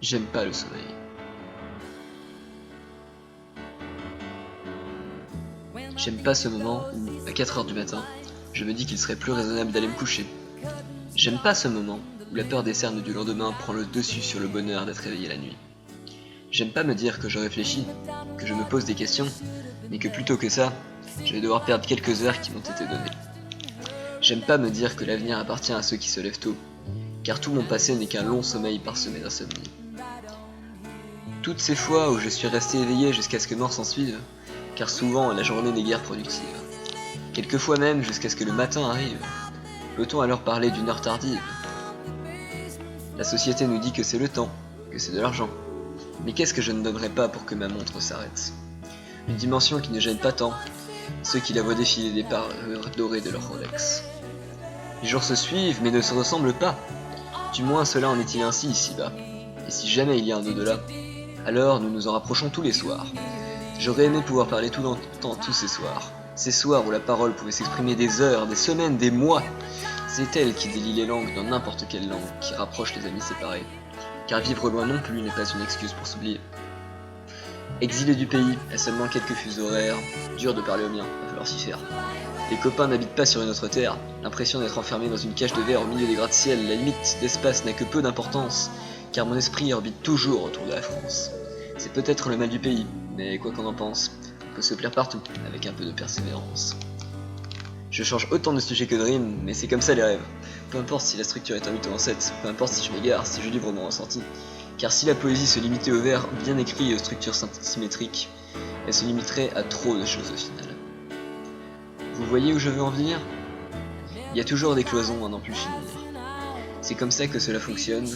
J'aime pas le sommeil. J'aime pas ce moment où, à 4 heures du matin, je me dis qu'il serait plus raisonnable d'aller me coucher. J'aime pas ce moment où la peur des cernes du lendemain prend le dessus sur le bonheur d'être réveillé la nuit. J'aime pas me dire que je réfléchis, que je me pose des questions, mais que plutôt que ça, je vais devoir perdre quelques heures qui m'ont été données. J'aime pas me dire que l'avenir appartient à ceux qui se lèvent tôt, car tout mon passé n'est qu'un long sommeil parsemé d'insomnie. Toutes ces fois où je suis resté éveillé jusqu'à ce que mort s'ensuive, car souvent la journée n'est guère productive. Quelquefois même jusqu'à ce que le matin arrive. Peut-on alors parler d'une heure tardive? La société nous dit que c'est le temps, que c'est de l'argent. Mais qu'est-ce que je ne donnerais pas pour que ma montre s'arrête? Une dimension qui ne gêne pas tant ceux qui la voient défiler des parures dorées de leur Rolex. Les jours se suivent mais ne se ressemblent pas. Du moins cela en est-il ainsi ici-bas. Et si jamais il y a un au-delà, alors nous nous en rapprochons tous les soirs. J'aurais aimé pouvoir parler tout longtemps tous ces soirs où la parole pouvait s'exprimer des heures, des semaines, des mois. C'est elle qui délie les langues dans n'importe quelle langue, qui rapproche les amis séparés. Car vivre loin non plus n'est pas une excuse pour s'oublier. Exilé du pays, à seulement quelques fuseaux horaires, dur de parler au mien, va falloir s'y faire. Les copains n'habitent pas sur une autre terre, l'impression d'être enfermé dans une cage de verre au milieu des gratte-ciel, la limite d'espace n'a que peu d'importance, car mon esprit orbite toujours autour de la France. C'est peut-être le mal du pays, mais quoi qu'on en pense, on peut se plaire partout, avec un peu de persévérance. Je change autant de sujets que de rimes, mais c'est comme ça les rêves. Peu importe si la structure est un 8 ou un 7, peu importe si je m'égare, si je livre mon ressenti. Car si la poésie se limitait aux vers bien écrits et aux structures symétriques, elle se limiterait à trop de choses au final. Vous voyez où je veux en venir? Il y a toujours des cloisons à n'en plus finir. C'est comme ça que cela fonctionne,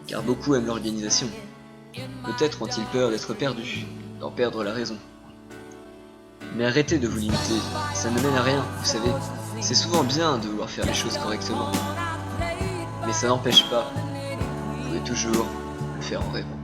car beaucoup aiment l'organisation. Peut-être ont-ils peur d'être perdus, d'en perdre la raison. Mais arrêtez de vous limiter, ça ne mène à rien, vous savez. C'est souvent bien de vouloir faire les choses correctement. Mais ça n'empêche pas, vous pouvez toujours le faire en rêvant.